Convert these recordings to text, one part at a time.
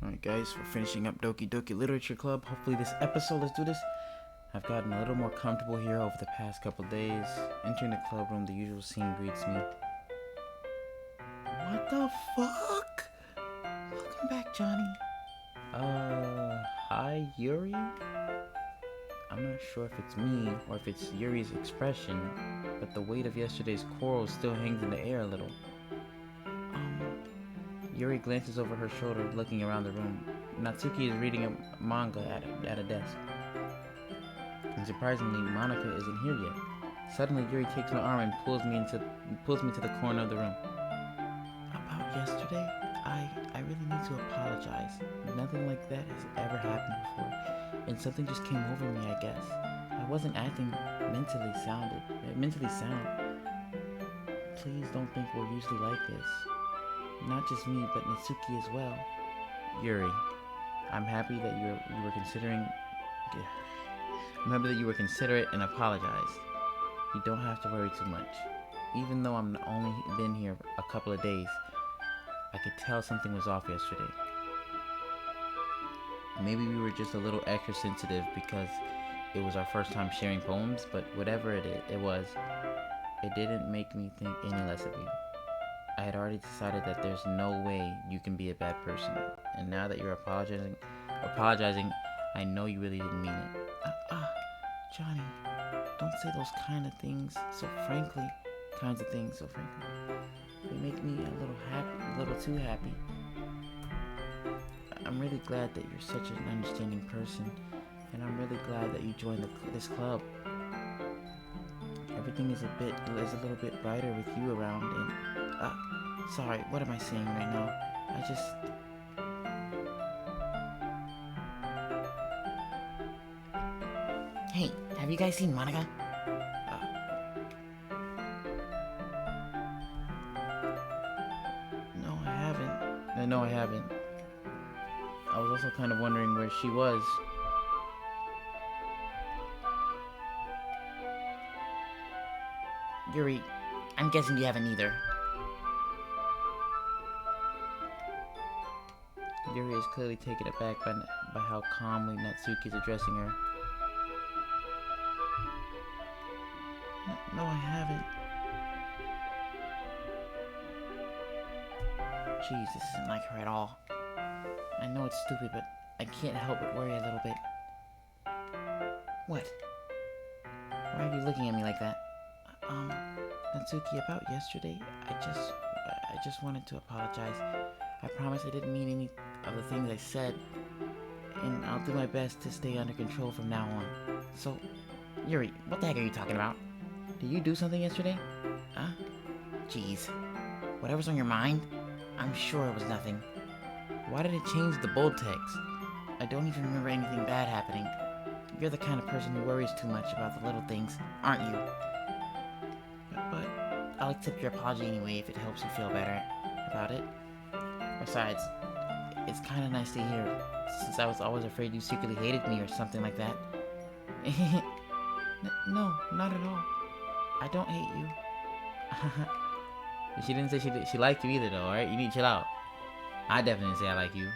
Alright guys, we're finishing up Doki Doki Literature Club. Hopefully this episode, let's do this. I've gotten a little more comfortable here over the past couple days. Entering the club room, the usual scene greets me. What the fuck? Welcome back, Johnny. Hi, Yuri? I'm not sure if it's me or if it's Yuri's expression, but the weight of yesterday's quarrel still hangs in the air a little. Yuri glances over her shoulder, looking around the room. Natsuki is reading a manga at a desk. And surprisingly, Monica isn't here yet. Suddenly, Yuri takes my arm and pulls me to the corner of the room. About yesterday, I really need to apologize. Nothing like that has ever happened before, and something just came over me, I guess. I wasn't acting mentally sound. Please don't think we're usually like this. Not just me, but Natsuki as well. Yuri, I'm happy that you were considering. I'm happy that you were considerate and apologized. You don't have to worry too much. Even though I'm only been here a couple of days, I could tell something was off yesterday. Maybe we were just a little extra sensitive because it was our first time sharing poems, but whatever it was, it didn't make me think any less of you. I had already decided that there's no way you can be a bad person, and now that you're apologizing, I know you really didn't mean it. Johnny, don't say those kinds of things so frankly. They make me a little too happy. I'm really glad that you're such an understanding person, and I'm really glad that you joined this club. Everything is a little bit brighter with you around, and sorry, what am I saying right now? Hey, have you guys seen Monica? No, I haven't. I was also kind of wondering where she was. Yuri, I'm guessing you haven't either. Yuri is clearly taken aback by how calmly Natsuki is addressing her. No, I haven't. Jeez, this isn't like her at all. I know it's stupid, but I can't help but worry a little bit. What? Why are you looking at me like that? Natsuki, about yesterday, I just wanted to apologize. I promise I didn't mean any of the things I said, and I'll do my best to stay under control from now on. So, Yuri, what the heck are you talking about? Did you do something yesterday? Huh? Jeez. Whatever's on your mind? I'm sure it was nothing. Why did it change the bold text? I don't even remember anything bad happening. You're the kind of person who worries too much about the little things, aren't you? But I'll accept your apology anyway if it helps you feel better about it. Besides, it's kind of nice to hear, since I was always afraid you secretly hated me or something like that. No, not at all. I don't hate you. She didn't say she liked you either, though, alright? You need to chill out. I definitely didn't say I like you.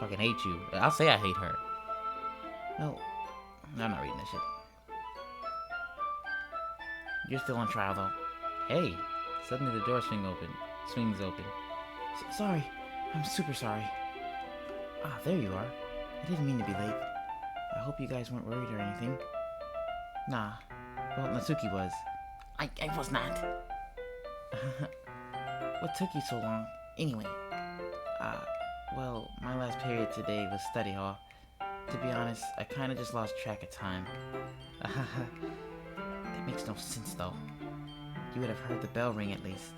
Fucking hate you. I'll say I hate her. No, I'm not reading that shit. You're still on trial, though. Hey, suddenly the door swings open. Sorry, I'm super sorry. There you are. I didn't mean to be late. I hope you guys weren't worried or anything. Nah, well, Natsuki was. I was not. What took you so long? Anyway, well, my last period today was study hall. To be honest, I kinda just lost track of time. That makes no sense, though. You would have heard the bell ring at least.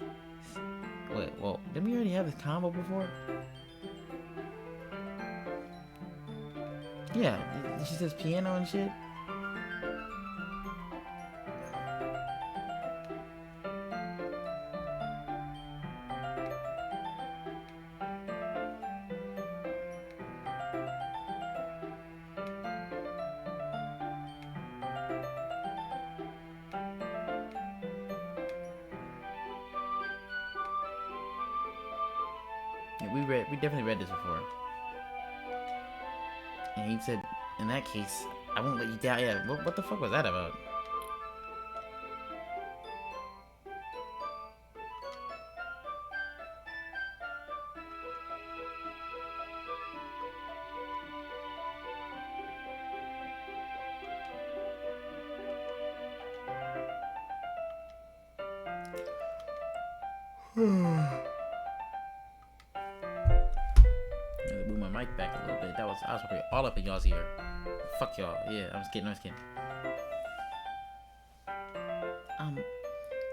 Wait, well, didn't we already have this combo before? Yeah, she says piano and shit. Yeah, we definitely read this before. And he said, in that case, I won't let you down. Yeah, what the fuck was that about? Move my mic back a little bit. I was probably all up in y'all's ear. Fuck y'all. Yeah, I'm just kidding.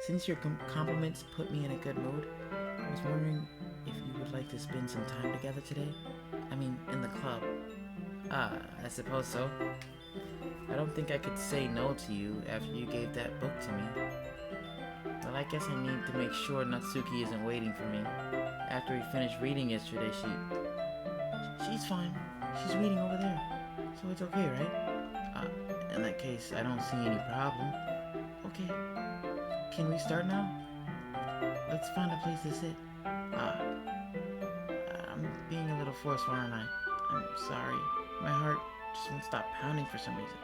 Since your compliments put me in a good mood, I was wondering if you would like to spend some time together today. I mean, in the club. I suppose so. I don't think I could say no to you after you gave that book to me. Well, I guess I need to make sure Natsuki isn't waiting for me. After we finished reading yesterday, she's fine. She's reading over there. So it's okay, right? In that case, I don't see any problem. Okay. Can we start now? Let's find a place to sit. I'm being a little forceful, aren't I? I'm sorry. My heart just won't stop pounding for some reason.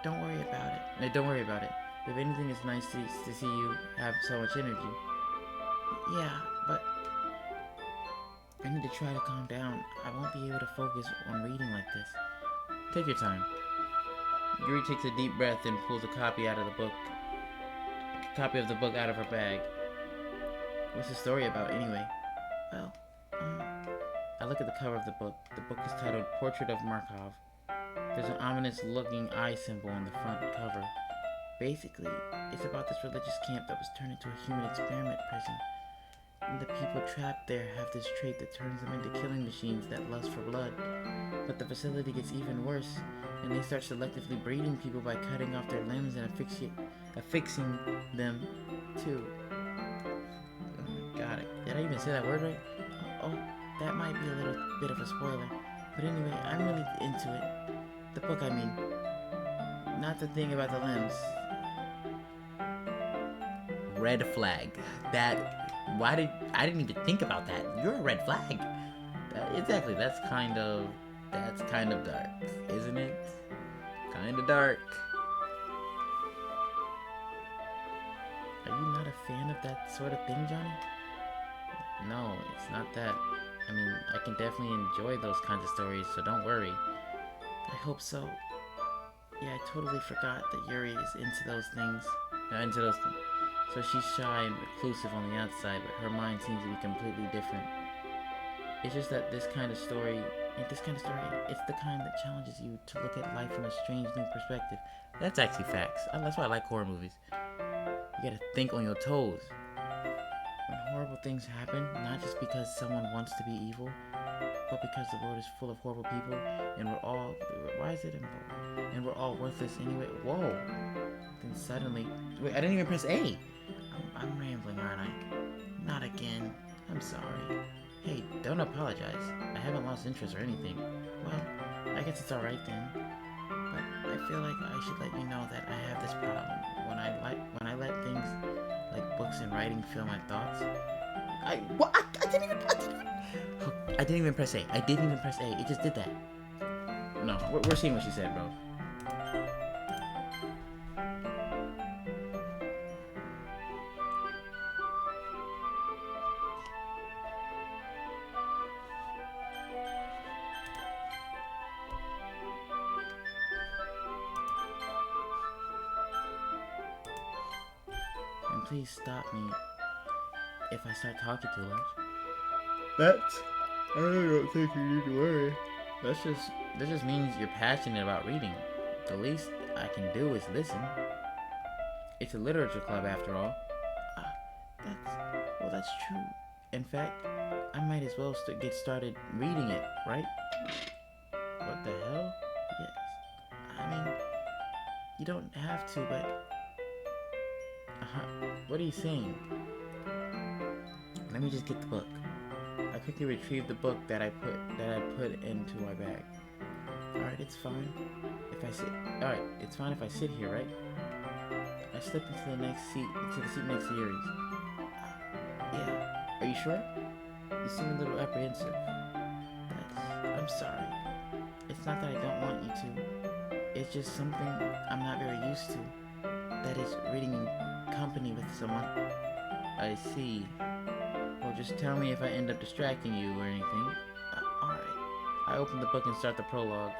Don't worry about it. No, don't worry about it. If anything, it's nice to see you have so much energy. Yeah, but I need to try to calm down. I won't be able to focus on reading like this. Take your time. Yuri takes a deep breath and pulls a copy of the book out of her bag. What's the story about, anyway? Well, I look at the cover of the book. The book is titled Portrait of Markov. There's an ominous-looking eye symbol on the front cover. Basically, it's about this religious camp that was turned into a human experiment prison. And the people trapped there have this trait that turns them into killing machines that lust for blood. But the facility gets even worse, and they start selectively breeding people by cutting off their limbs and affixing them too. Oh my god, did I even say that word right? Oh, that might be a little bit of a spoiler. But anyway, I'm really into it. The book, I mean. Not the thing about the limbs. Red flag. I didn't even think about that. You're a red flag. Exactly, that's kind of dark, isn't it? Kind of dark. Are you not a fan of that sort of thing, Johnny? No, it's not that. I mean, I can definitely enjoy those kinds of stories, so don't worry. I hope so. Yeah, I totally forgot that Yuri is into those things. So she's shy and reclusive on the outside, but her mind seems to be completely different. It's just that this kind of story, it's the kind that challenges you to look at life from a strange new perspective. That's actually facts. That's why I like horror movies. You gotta think on your toes. When horrible things happen, not just because someone wants to be evil, but because the world is full of horrible people, and we're all, and we're all worthless anyway. Whoa. Then suddenly, wait, I didn't even press A. I'm rambling, aren't I? Not again. I'm sorry. Hey, don't apologize. I haven't lost interest or anything. Well, I guess it's alright then. But I feel like I should let you know that I have this problem. When I let things like books and writing fill my thoughts. I didn't even press A. It just did that. No, we're seeing what she said, bro. And please stop me if I start talking too much. I don't think you need to worry. That just means you're passionate about reading. The least I can do is listen. It's a literature club after all. That's true. In fact, I might as well get started reading it, right? What the hell? Yes. I mean, you don't have to, but... What are you saying? Let me just get the book. I quickly retrieved the book that I put into my bag. Alright, it's fine if I sit here, right? I slip into the seat next to Yuri's. Yeah. Are you sure? You seem a little apprehensive. I'm sorry. It's not that I don't want you to. It's just something I'm not very used to. That is, reading in company with someone. I see. Well, just tell me if I end up distracting you or anything. Alright. I open the book and start the prologue.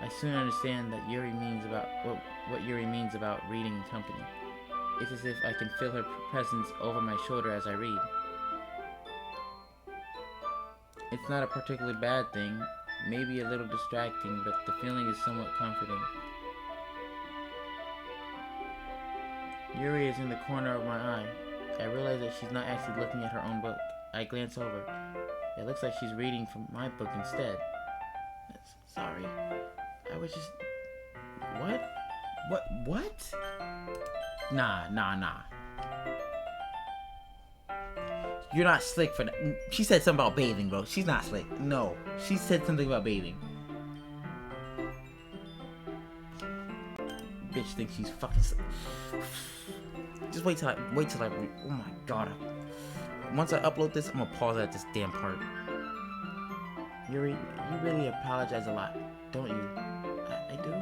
I soon understand that Yuri means about what Yuri means about reading in company. It's as if I can feel her presence over my shoulder as I read. It's not a particularly bad thing, maybe a little distracting, but the feeling is somewhat comforting. Yuri is in the corner of my eye. I realize that she's not actually looking at her own book. I glance over. It looks like she's reading from my book instead. Sorry. I was just... What? Nah. You're not slick for that. She said something about bathing, bro. She's not slick. No. She said something about bathing. Bitch thinks she's fucking slick. Just wait till I oh my god. Once I upload this, I'm gonna pause at this damn part. Yuri, you really apologize a lot, don't you? I do.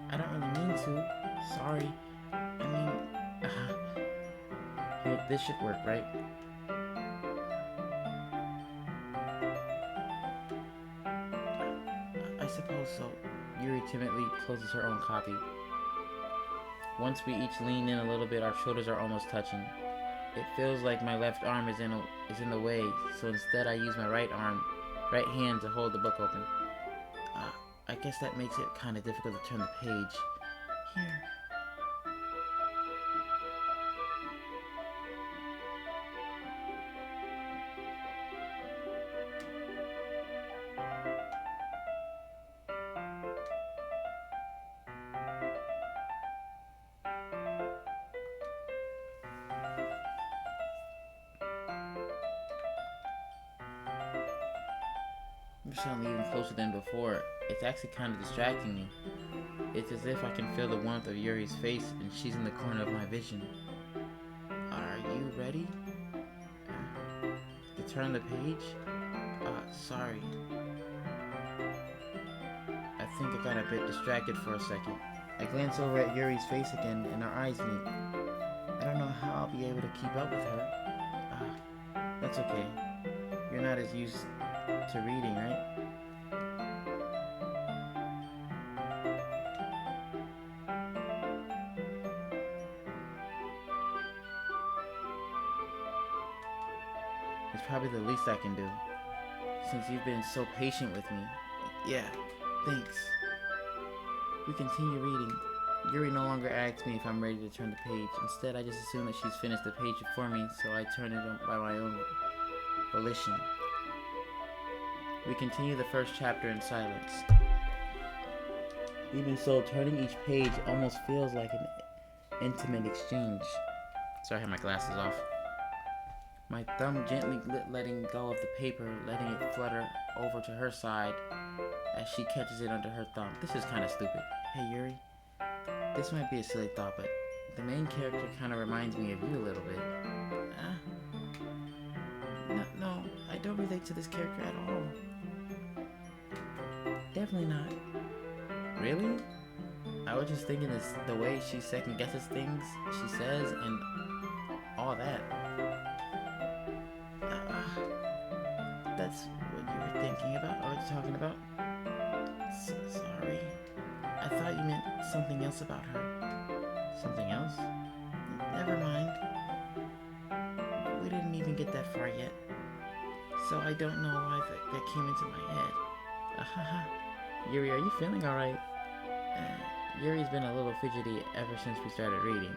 I don't really mean to. Sorry. I mean, here, this should work, right? I suppose so. Yuri timidly closes her own copy. Once we each lean in a little bit, our shoulders are almost touching. It feels like my left arm is in the way, so instead I use my right hand to hold the book open. I guess that makes it kind of difficult to turn the page. Here. You're suddenly even closer than before. It's actually kind of distracting me. It's as if I can feel the warmth of Yuri's face and she's in the corner of my vision. Are you ready? To turn the page? Sorry. I think I got a bit distracted for a second. I glance over at Yuri's face again and our eyes meet. I don't know how I'll be able to keep up with her. That's okay. You're not as used to reading, right? It's probably the least I can do, since you've been so patient with me. Yeah, thanks. We continue reading. Yuri no longer asks me if I'm ready to turn the page. Instead, I just assume that she's finished the page before me, so I turn it by my own volition. We continue the first chapter in silence. Even so, turning each page almost feels like an intimate exchange. Sorry, I have my glasses off. My thumb gently letting go of the paper, letting it flutter over to her side as she catches it under her thumb. This is kind of stupid. Hey Yuri, this might be a silly thought, but the main character kind of reminds me of you a little bit. No, I don't relate to this character at all. Definitely not. Really? I was just thinking this, the way she second guesses things she says and all that. That's what you were thinking about, or talking about? Sorry. I thought you meant something else about her. Something else? Never mind. We didn't even get that far yet. So I don't know why that came into my head. Yuri, are you feeling alright? Yuri's been a little fidgety ever since we started reading.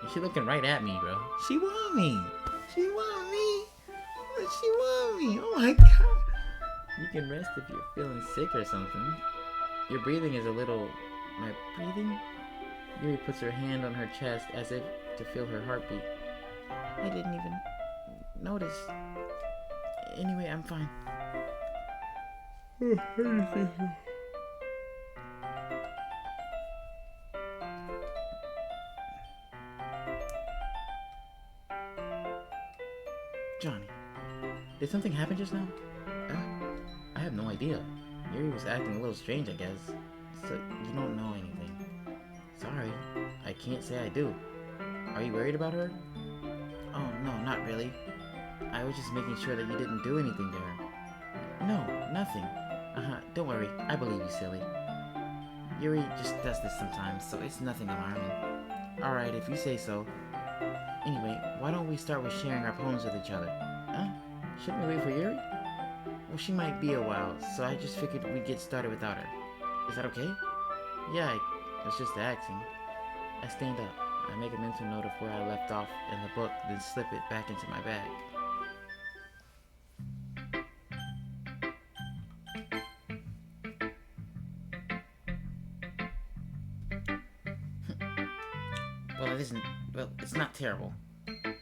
And she looking right at me, bro. She want me. She want me. She want me. Oh my god. You can rest if you're feeling sick or something. Your breathing is a little... My breathing? Yuri puts her hand on her chest as if to feel her heartbeat. I didn't even notice. Anyway, I'm fine. Johnny, did something happen just now? I have no idea. Yuri was acting a little strange, I guess. So you don't know anything. Sorry, I can't say I do. Are you worried about her? Oh, no, not really. I was just making sure that you didn't do anything to her. No, nothing. Don't worry. I believe you, silly. Yuri just does this sometimes, so it's nothing alarming. Alright, if you say so. Anyway, why don't we start with sharing our poems with each other? Huh? Shouldn't we wait for Yuri? Well, she might be a while, so I just figured we'd get started without her. Is that okay? Yeah, I was just asking. I stand up. I make a mental note of where I left off in the book, then slip it back into my bag. Well, it's not terrible,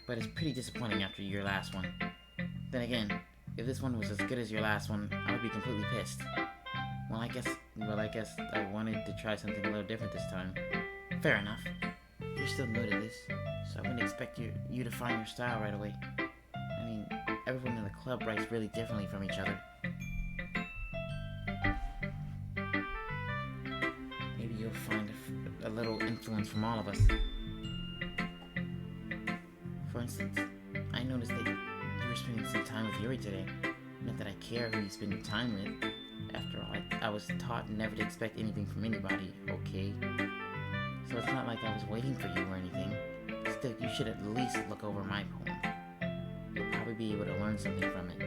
but it's pretty disappointing after your last one. Then again, if this one was as good as your last one, I would be completely pissed. Well, I guess I wanted to try something a little different this time. Fair enough. You're still new to this, so I wouldn't expect you to find your style right away. I mean, everyone in the club writes really differently from each other. Maybe you'll find a little influence from all of us. For instance, I noticed that you were spending some time with Yuri today. Not that I care who you spend your time with. After all, I was taught never to expect anything from anybody, okay? So it's not like I was waiting for you or anything. Still, you should at least look over my poem. You'll probably be able to learn something from it.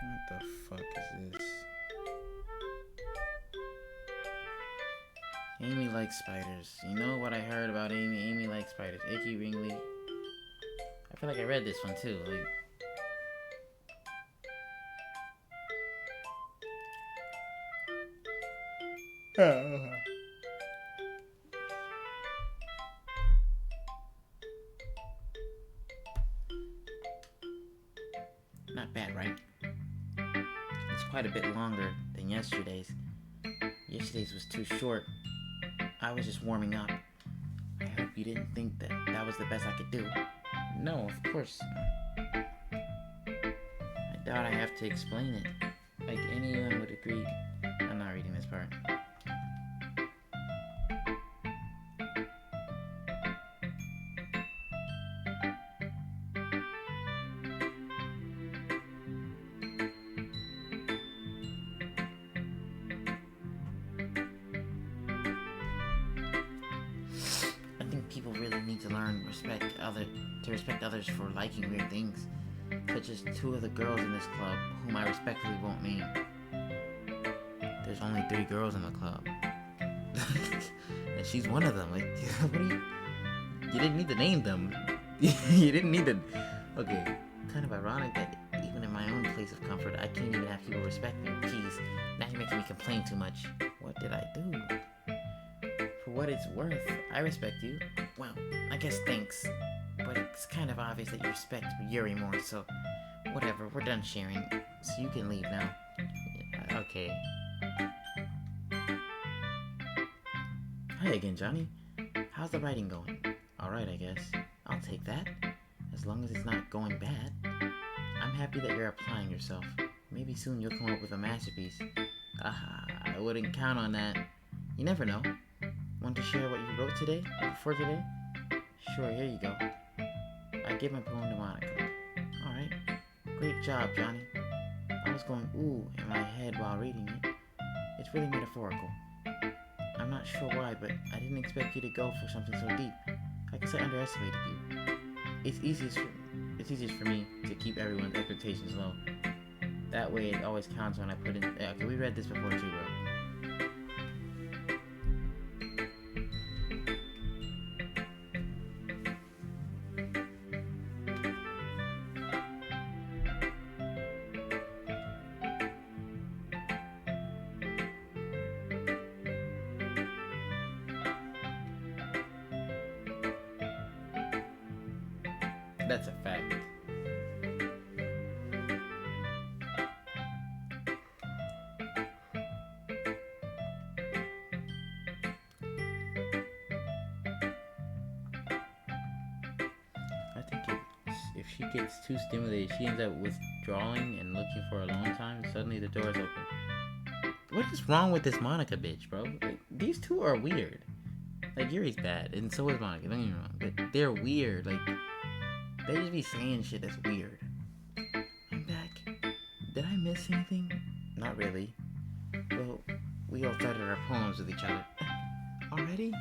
What the fuck is this? Amy likes spiders. You know what I heard about Amy? Amy likes spiders. Icky, wrinkly. I feel like I read this one too. Not bad, right? It's quite a bit longer than yesterday's. Yesterday's was too short. I was just warming up. I hope you didn't think that was the best I could do. No, of course not. I doubt I have to explain it. Like anyone would agree. I'm not reading this part. People really need to learn to respect others for liking weird things, such as two of the girls in this club, whom I respectfully won't name. There's only 3 girls in the club, and she's one of them. Like, what you didn't need to name them. You didn't need to. Okay, kind of ironic that even in my own place of comfort, I can't even have people respect me. Jeez, now you're making me complain too much. What did I do? For what it's worth, I respect you. Well, I guess thanks. But it's kind of obvious that you respect Yuri more, so whatever, we're done sharing. So you can leave now. Okay. Hi again, Johnny. How's the writing going? Alright, I guess. I'll take that. As long as it's not going bad. I'm happy that you're applying yourself. Maybe soon you'll come up with a masterpiece. I wouldn't count on that. You never know. Want to share what you wrote today? For today? Sure, here you go. I give my poem to Monica. Alright. Great job, Johnny. I was going ooh in my head while reading it. It's really metaphorical. I'm not sure why, but I didn't expect you to go for something so deep. I guess I underestimated you. It's easiest for me to keep everyone's expectations low. That way it always counts when I put in... Okay, we read this before too, bro. That's a fact. I think if she gets too stimulated, she ends up withdrawing and looking for a long time. Suddenly the door is open. What is wrong with this Monica bitch, bro? Like, these two are weird. Like, Yuri's bad, and so is Monica, don't get me wrong. But they're weird. Like, they just be saying shit that's weird. I'm back. Did I miss anything? Not really. Well, we all started our poems with each other. Already?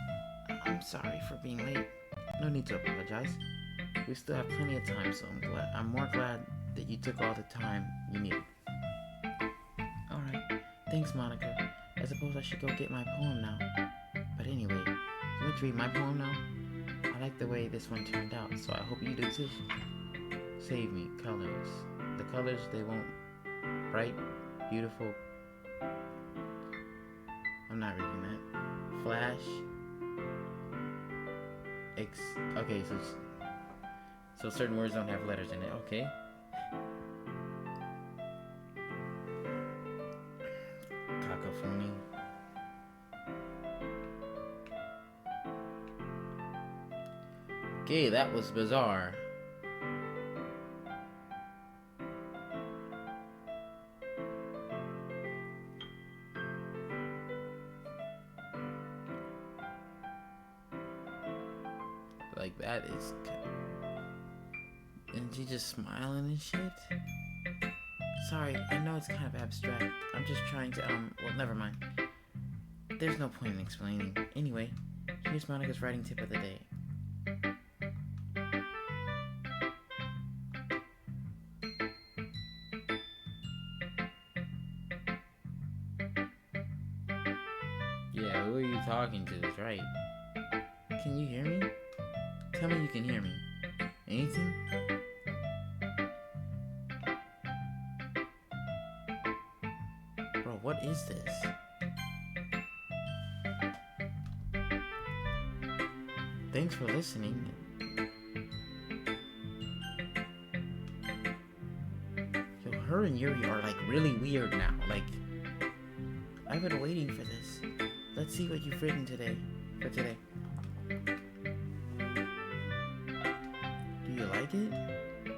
I'm sorry for being late. No need to apologize. We still have plenty of time, so I'm more glad that you took all the time you needed. Alright. Thanks, Monica. I suppose I should go get my poem now. But anyway, you want to read my poem now? I like the way this one turned out, so I hope you do too. Save me, colors. The colors, they won't. Bright, beautiful. I'm not reading that. Flash. Okay, so certain words don't have letters in it. Okay. Cacophony. Okay, that was bizarre. Like, that is... And she just smiling and shit? Sorry, I know it's kind of abstract. I'm just trying to, well, never mind. There's no point in explaining. Anyway, here's Monica's writing tip of the day. Yeah, who are you talking to? That's right. Can you hear me? Tell me you can hear me. Anything? Bro, what is this? Thanks for listening. Yo, her and Yuri are like really weird now. Like, I've been waiting for this. Let's see what you've written today. For today. Do you like it?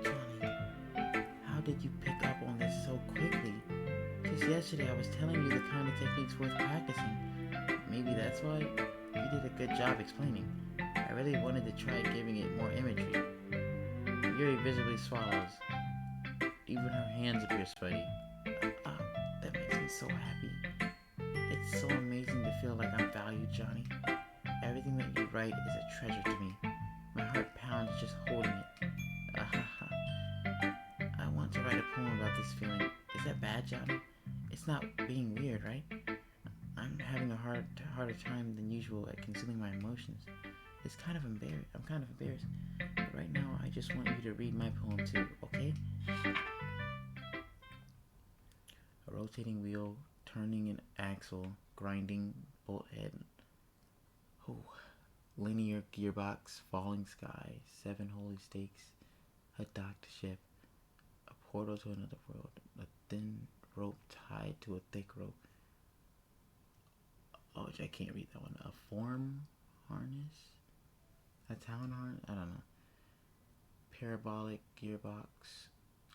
Johnny, how did you pick up on this so quickly? Just yesterday I was telling you the kind of techniques worth practicing. Maybe that's why you did a good job explaining. I really wanted to try giving it more imagery. Yuri visibly swallows. Even her hands appear sweaty. That makes me so happy. It's so amazing to feel like I'm valued, Johnny. Everything that you write is a treasure to me. My heart pounds just holding it. I want to write a poem about this feeling. Is that bad, Johnny? It's not being weird, right? I'm having a harder time than usual at concealing my emotions. I'm kind of embarrassed. But right now, I just want you to read my poem too, okay? A rotating wheel, turning an axle, grinding bolt head. Oh, linear gearbox, falling sky, 7 holy stakes, a docked ship, a portal to another world, a thin rope tied to a thick rope. Oh, I can't read that one. A form harness? A town harness? I don't know. Parabolic gearbox,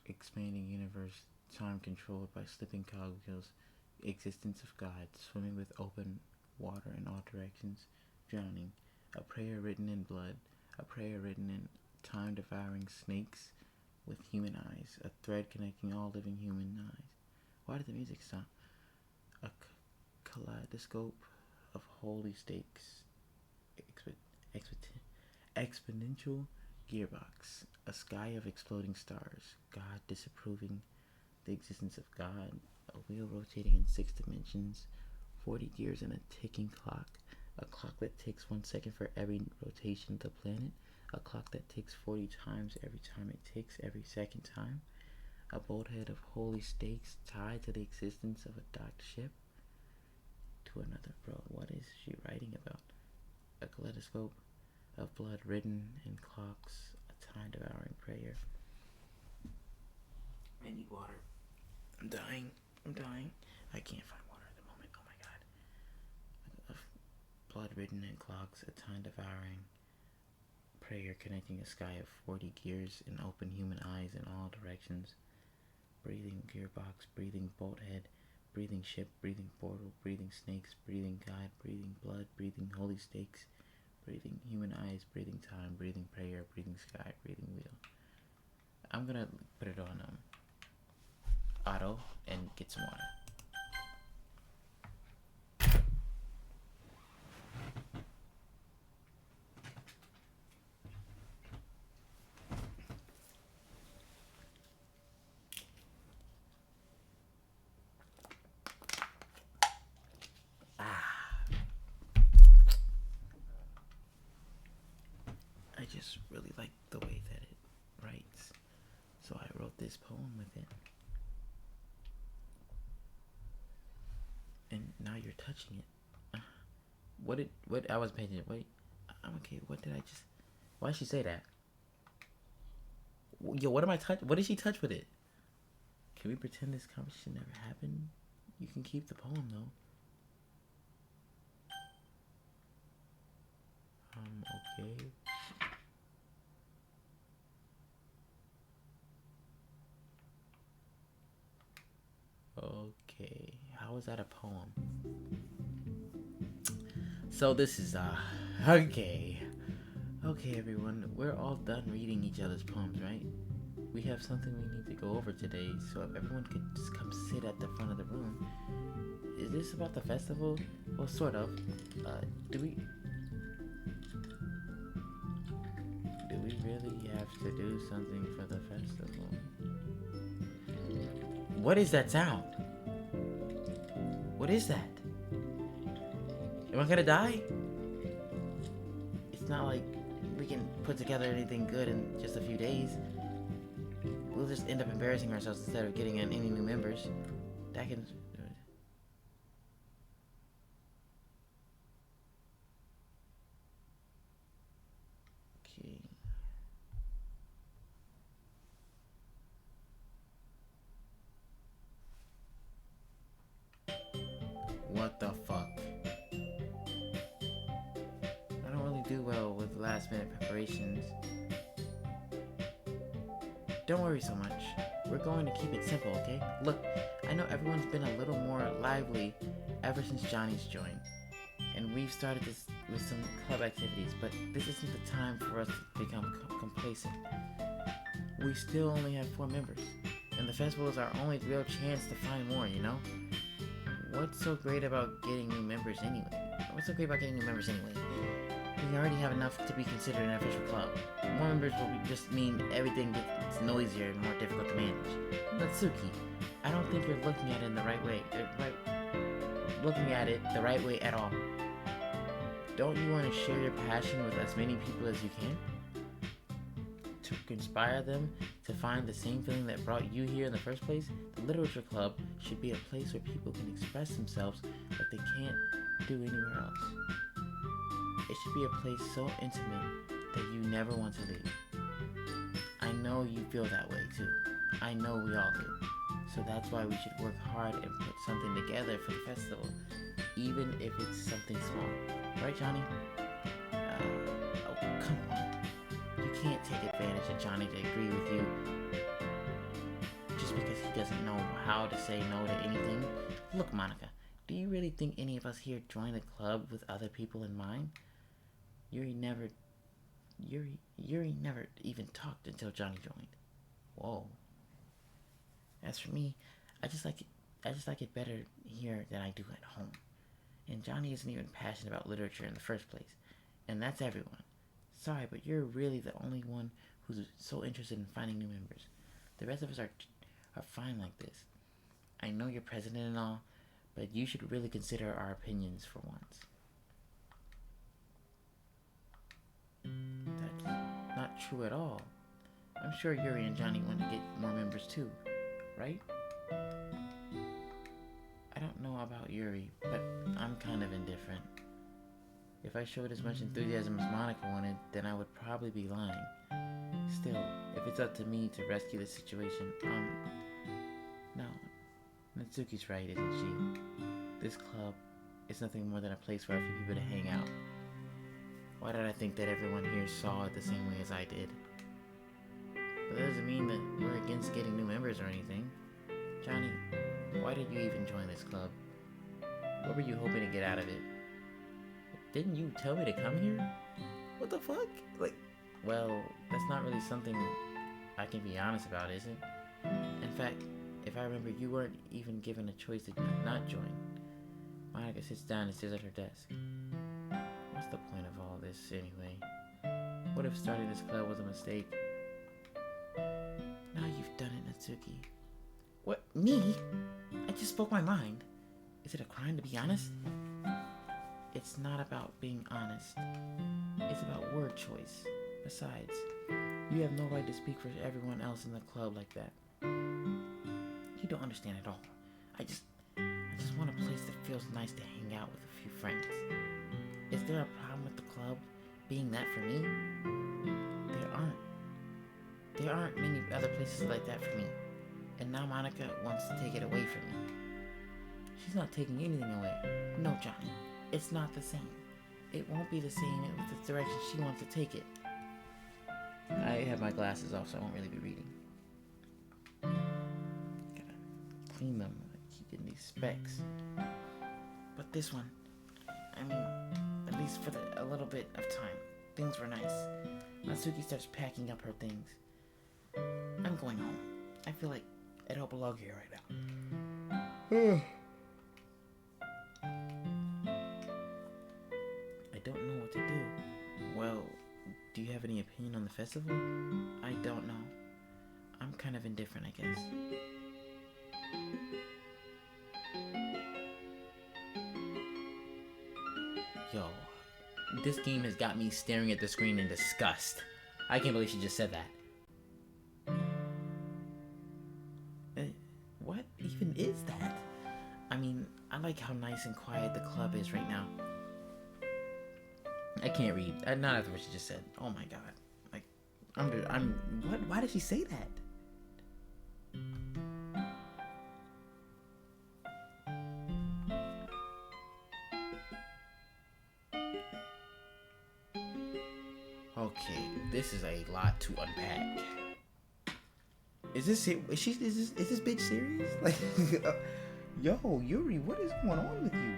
expanding universe, time controlled by slipping cogwheels, existence of God, swimming with open water in all directions, drowning, a prayer written in blood, a prayer written in time-devouring snakes with human eyes, a thread connecting all living human eyes. Why did the music stop? A kaleidoscope of holy stakes, exponential gearbox, a sky of exploding stars, God disapproving the existence of God, a wheel rotating in 6 dimensions, 40 gears in a ticking clock, a clock that takes 1 second for every rotation of the planet, a clock that ticks 40 times every time it ticks every second time, a bolt head of holy stakes tied to the existence of a docked ship. To another, bro, what is she writing about? A kaleidoscope of blood written in clocks, a time-devouring prayer. I need water. I'm dying. I can't find water at the moment. Oh my god. Of blood written in clocks, a time-devouring prayer connecting a sky of 40 gears and open human eyes in all directions. Breathing gearbox, breathing bolt head, breathing ship, breathing portal, breathing snakes, breathing God, breathing blood, breathing holy stakes, breathing human eyes, breathing time, breathing prayer, breathing sky, breathing wheel. I'm gonna put it on auto and get some water. I just really like the way that it writes, so I wrote this poem with it. And now you're touching it. What I was painting it. Wait, I'm okay. What did I just? Why did she say that? Yo, what am I touch? What did she touch with it? Can we pretend this conversation never happened? You can keep the poem though. Okay. Okay, how is that a poem? So this is okay everyone, we're all done reading each other's poems, right? We have something we need to go over today, so if everyone could just come sit at the front of the room. Is this about the festival? Well, sort of. Do we really have to do something for the festival? What is that sound? What is that? Am I gonna die? It's not like we can put together anything good in just a few days. We'll just end up embarrassing ourselves instead of getting any new members. That can... Okay. What the fuck? I don't really do well with last minute preparations. Don't worry so much. We're going to keep it simple, okay? Look, I know everyone's been a little more lively ever since Johnny's joined. And we've started this with some club activities, but this isn't the time for us to become complacent. We still only have 4 members, and the festival is our only real chance to find more, you know? What's so great about getting new members anyway? We already have enough to be considered an official club. More members will just mean everything gets noisier and more difficult to manage. Natsuki, I don't think you're looking at it in the right way. The right way at all. Don't you want to share your passion with as many people as you can? To inspire them to find the same feeling that brought you here in the first place? The Literature Club should be a place where people can express themselves like they can't do anywhere else. It should be a place so intimate that you never want to leave. I know you feel that way too. I know we all do. So that's why we should work hard and put something together for the festival, even if it's something small. Right, Johnny? Oh, come on. You can't take advantage of Johnny to agree with you just because he doesn't know how to say no to anything. Look, Monica, do you really think any of us here joined the club with other people in mind? Yuri never even talked until Johnny joined. Whoa. As for me, I just like it better here than I do at home. And Johnny isn't even passionate about literature in the first place. And that's everyone. Sorry, but you're really the only one who's so interested in finding new members. The rest of us are fine like this. I know you're president and all, but you should really consider our opinions for once. That's not true at all. I'm sure Yuri and Johnny want to get more members too, right? I don't know about Yuri, but I'm kind of indifferent. If I showed as much enthusiasm as Monica wanted, then I would probably be lying. Still, if it's up to me to rescue the situation, no. Natsuki's right, isn't she? This club is nothing more than a place for a few people to hang out. Why did I think that everyone here saw it the same way as I did? But that doesn't mean that we're against getting new members or anything. Johnny, why did you even join this club? What were you hoping to get out of it? Didn't you tell me to come here? What the fuck? Well, that's not really something I can be honest about, is it? In fact, if I remember, you weren't even given a choice to not join. Monica sits down and stares at her desk. What's the point of all this, anyway? What if starting this club was a mistake? Now you've done it, Natsuki. What? Me? I just spoke my mind. Is it a crime to be honest? It's not about being honest. It's about word choice. Besides, you have no right to speak for everyone else in the club like that. You don't understand at all. I just want a place that feels nice to hang out with a few friends. Is there a problem with the club being that for me? There aren't. There aren't many other places like that for me. And now Monica wants to take it away from me. She's not taking anything away. No, Johnny. It's not the same. It won't be the same with the direction she wants to take it. I have my glasses off, so I won't really be reading. Gotta clean them. I keep getting these specs. But this one, I mean, at least for a little bit of time, things were nice. Natsuki starts packing up her things. I'm going home. I feel like I don't belong here right now. I don't know what to do. Well, do you have any opinion on the festival? I don't know. I'm kind of indifferent, I guess. Yo, this game has got me staring at the screen in disgust. I can't believe she just said that. What even is that? I mean, I like how nice and quiet the club is right now. I can't read. Not after what she just said. Oh my god. What? Why did she say that? Okay, this is a lot to unpack. Is this bitch serious? Like, yo, Yuri, what is going on with you?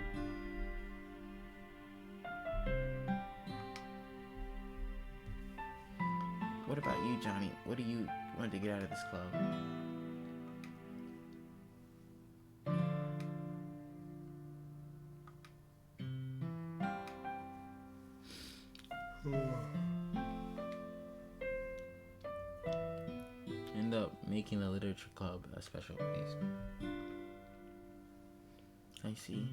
What about you, Johnny? What do you want to get out of this club? End up making the literature club a special place. I see.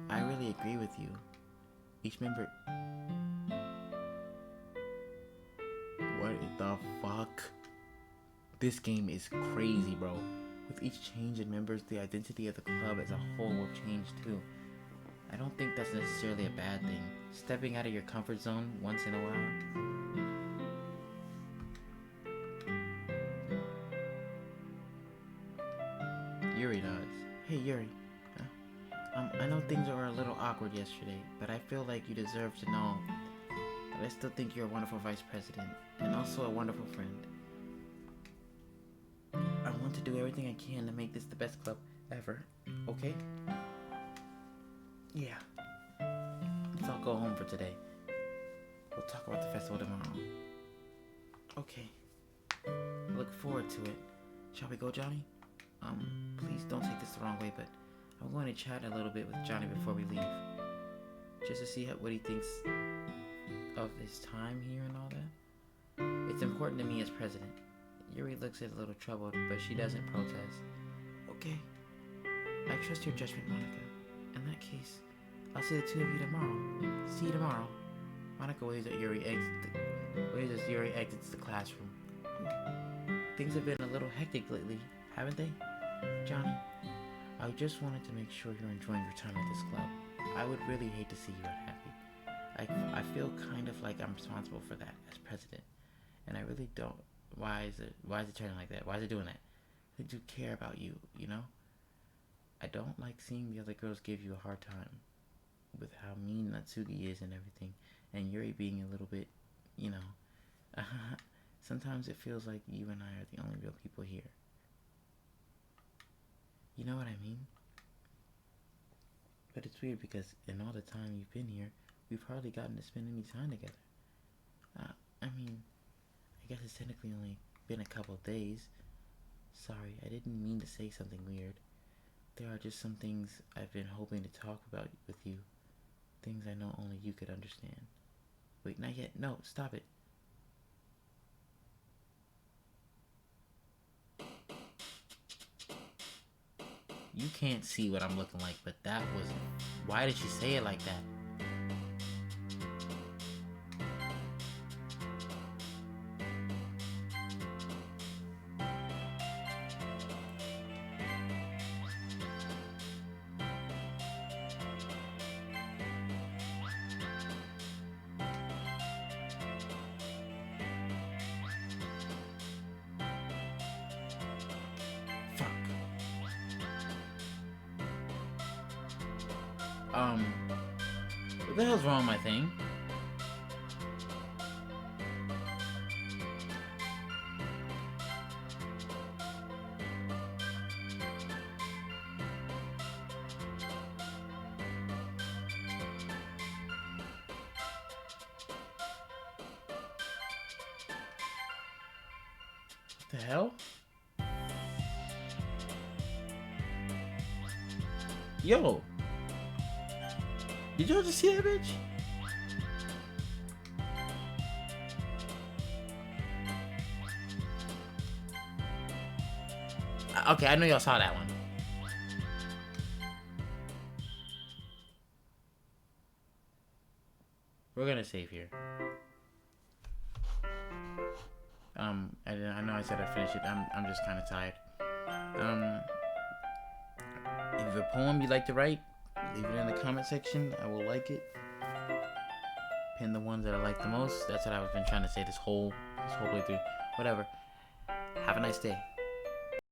I really agree with you. Each member... What the fuck? This game is crazy, bro. With each change in members, the identity of the club as a whole will change too. I don't think that's necessarily a bad thing. Stepping out of your comfort zone once in a while. Yuri nods. Hey, Yuri. I know things were a little awkward yesterday, but I feel like you deserve to know that I still think you're a wonderful vice president, and also a wonderful friend. I want to do everything I can to make this the best club ever, okay? Yeah. Let's all go home for today. We'll talk about the festival tomorrow. Okay. I look forward to it. Shall we go, Johnny? Please don't take this the wrong way, but I'm going to chat a little bit with Johnny before we leave. Just to see what he thinks of his time here and all that. It's important to me as president. Yuri looks a little troubled, but she doesn't protest. Okay. I trust your judgment, Monica. In that case, I'll see the two of you tomorrow. See you tomorrow. Monica waves as Yuri exits the classroom. Things have been a little hectic lately, haven't they? Johnny, I just wanted to make sure you're enjoying your time at this club. I would really hate to see you unhappy. I feel kind of like I'm responsible for that as president, and I really don't. Why is it turning like that? Why is it doing that? I do care about you, you know? I don't like seeing the other girls give you a hard time with how mean Natsuki is and everything. and Yuri being a little bit, you know, sometimes it feels like you and I are the only real people here. You know what I mean? But it's weird because in all the time you've been here, we've hardly gotten to spend any time together. I mean, I guess it's technically only been a couple of days. Sorry, I didn't mean to say something weird. There are just some things I've been hoping to talk about with you. Things I know only you could understand. Wait, not yet. No, stop it. You can't see what I'm looking like, but that was... Why did she say it like that? What the hell's wrong with my thing? What the hell? Yo! Did y'all just see that bitch? Okay, I know y'all saw that one. We're gonna save here. I know I said I'd finish it. I'm just kind of tired. If you have a poem you'd like to write, leave it in the comment section. I will like it. Pin the ones that I like the most. That's what I've been trying to say this whole way through. Whatever. Have a nice day.